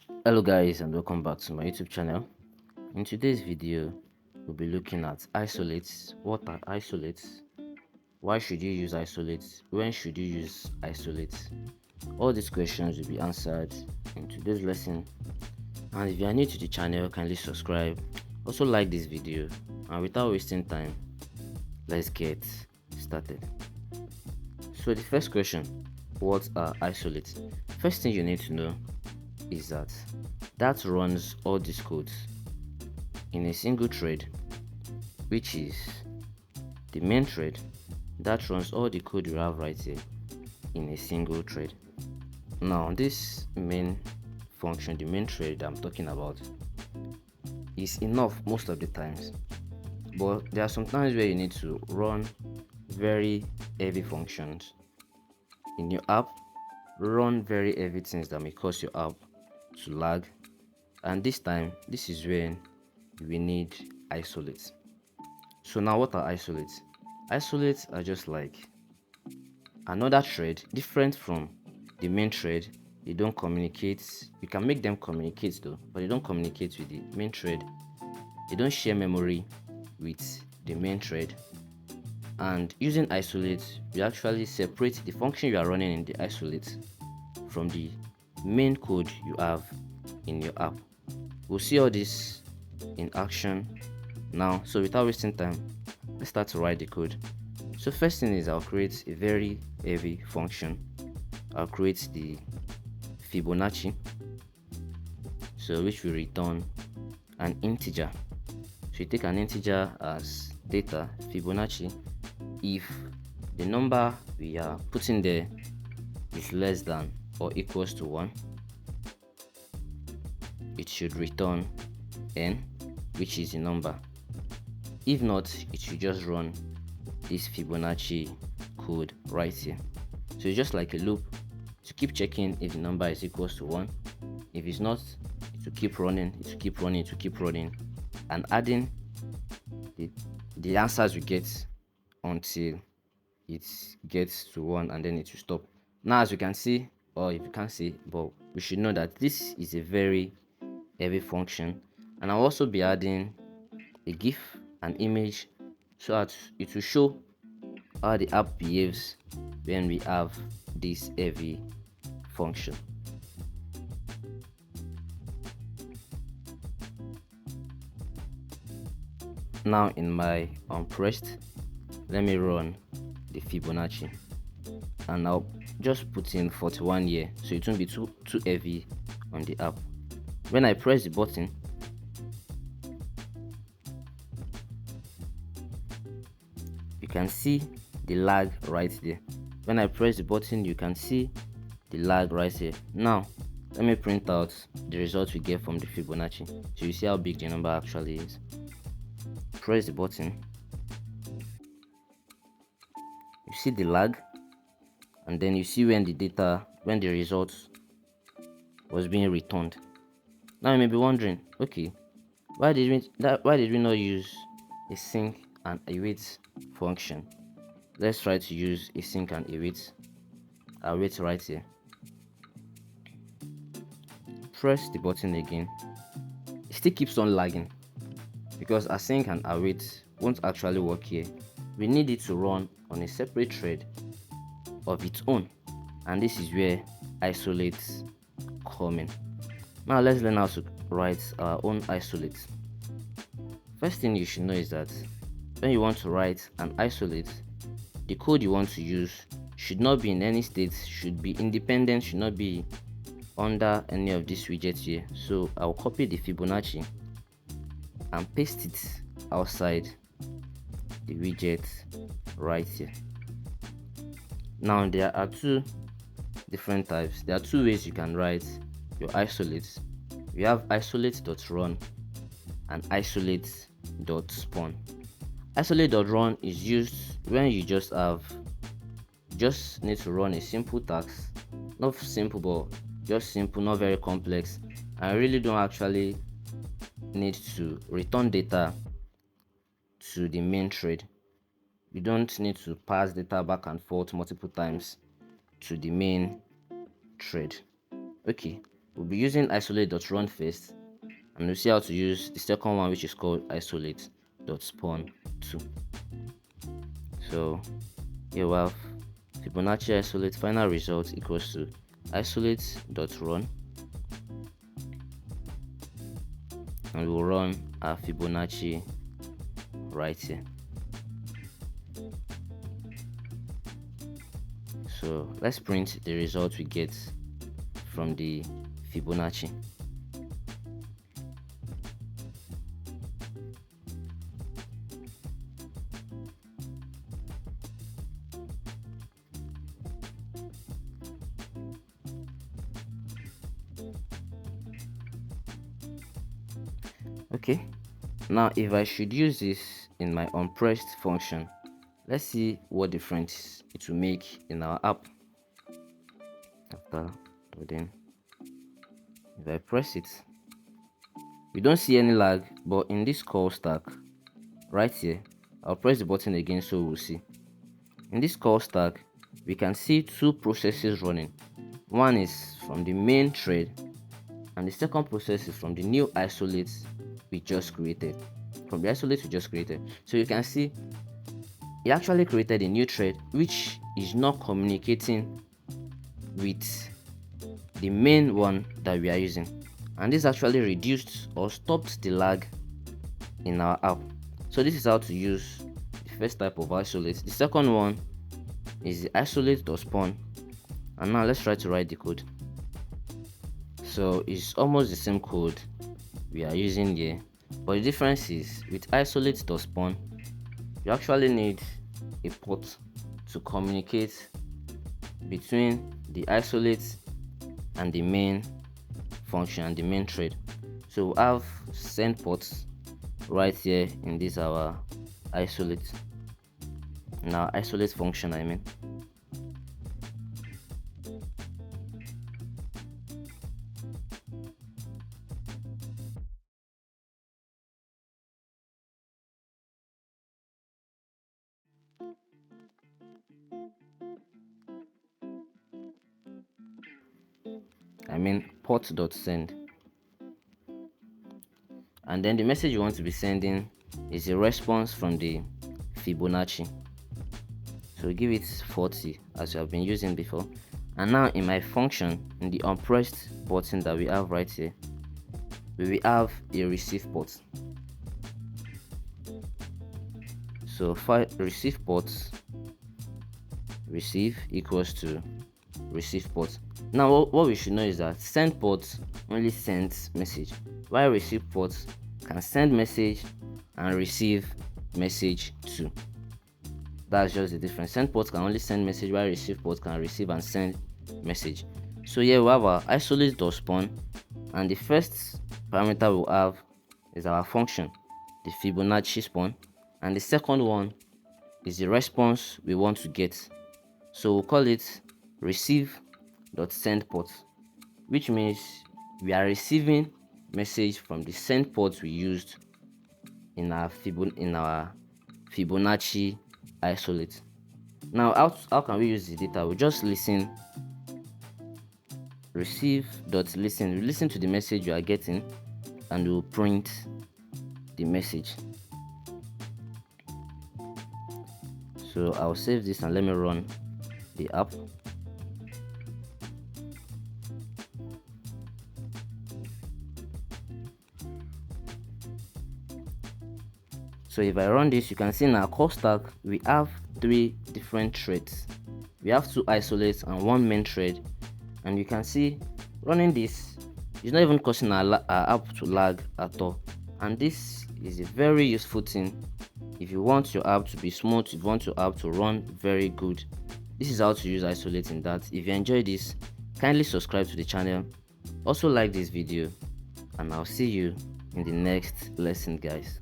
Hello guys, and welcome back to my YouTube channel. In today's video, we'll be looking at isolates. What are isolates? Why should you use isolates? When should you use isolates? All these questions will be answered in today's lesson. And if you are new to the channel, kindly subscribe. Also like this video. And without wasting time, let's get started. So the first question, what are isolates? First thing you need to know is that runs all these codes in a single thread, which is the main thread that runs all the code you have right here in a single thread. Now this main function, the main thread I'm talking about, is enough most of the times, but there are some times where you need to run very heavy functions in your app, run very heavy things that may cause your app to lag, and this is when we need isolates. So now what are isolates? Isolates are just like another thread different from the main thread. They don't communicate. You can make them communicate though, but they don't communicate with the main thread. They don't share memory with the main thread. And using isolates, you actually separate the function you are running in the isolate from the main code you have in your app. We'll see all this in action now. So without wasting time, let's start to write the code. So first thing is I'll create a very heavy function. I'll create the Fibonacci, so which will return an integer. So you take an integer as data, Fibonacci, if the number we are putting there is less than or equals to 1, it should return n, which is the number. If not, it should just run this Fibonacci code right here. So it's just like a loop to keep checking if the number is equals to 1. If it's not, it will keep running, it will keep running, it will keep running, and adding the answers we get until it gets to 1, and then it will stop. Now as you can see, or if you can't see, but we should know that this is a very heavy function, and I'll also be adding a GIF, an image, so that it will show how the app behaves when we have this heavy function. Now in my unpressed, let me run the Fibonacci, and I'll just put in 41 here so it won't be too heavy on the app. When I press the button, you can see the lag right there. When I press the button, you can see the lag right here. Now let me print out the result we get from the Fibonacci so you see how big the number actually is. Press the button, you see the lag, and then you see when the result was being returned. Now you may be wondering, okay, why did we not use a sync and await function? Let's try to use a sync and await. I'll wait right here. Press the button again. It still keeps on lagging because async and await won't actually work here. We need it to run on a separate thread of its own, and this is where isolates come in. Now let's learn how to write our own isolates. First thing you should know is that when you want to write an isolate, the code you want to use should not be in any state, should be independent, should not be under any of these widgets here. So I'll copy the Fibonacci and paste it outside the widget right here. Now there are two different types. There are two ways you can write your isolates. We have isolate.run and isolate.spawn. Isolate.run is used when you just need to run a simple task, not simple but just simple, not very complex, and really don't actually need to return data to the main thread. You don't need to pass data back and forth multiple times to the main thread. Okay, we'll be using isolate.run first, and we'll see how to use the second one, which is called isolate.spawn2. So here we have Fibonacci isolate final result equals to isolate.run, and we'll run our Fibonacci right here. So let's print the result we get from the Fibonacci. Okay, now if I should use this in my unpressed function, let's see what difference it will make in our app. After loading, if I press it, we don't see any lag, but in this call stack right here, I'll press the button again so we'll see. In this call stack, we can see two processes running. One is from the main thread, and the second process is from the new isolate we just created. So you can see it actually created a new thread which is not communicating with the main one that we are using, and this actually reduced or stopped the lag in our app. So this is how to use the first type of isolate. The second one is the isolate.spawn, and now let's try to write the code. So it's almost the same code we are using here, but the difference is with isolate.spawn, you actually need a port to communicate between the isolate and the main function and the main thread. So we have send ports right here in this our isolate, now isolate function port.send, and then the message you want to be sending is a response from the Fibonacci. So give it 40 as we have been using before. And now in my function, in the unpressed button that we have right here, we will have a receive port. So receive ports, receive equals to receive port. Now what we should know is that send port only sends message, while receive port can send message and receive message too. That's just the difference. Send port can only send message, while receive port can receive and send message. So here we have our isolate.spawn, and the first parameter we'll have is our function, the Fibonacci spawn, and the second one is the response we want to get. So we'll call it receive.sendPort, which means we are receiving message from the send port we used in our Fibonacci isolate. Now how can we use the data? We just listen, receive.listen. We listen to the message you are getting and we'll print the message. So I'll save this and let me run the app. So if I run this, you can see in our call stack we have 3 different threads. We have 2 isolates and 1 main thread, and you can see running this is not even causing our app to lag at all. And this is a very useful thing if you want your app to be smooth, if you want your app to run very good. This is how to use isolate in that. If you enjoyed this, kindly subscribe to the channel, also like this video, and I'll see you in the next lesson, guys.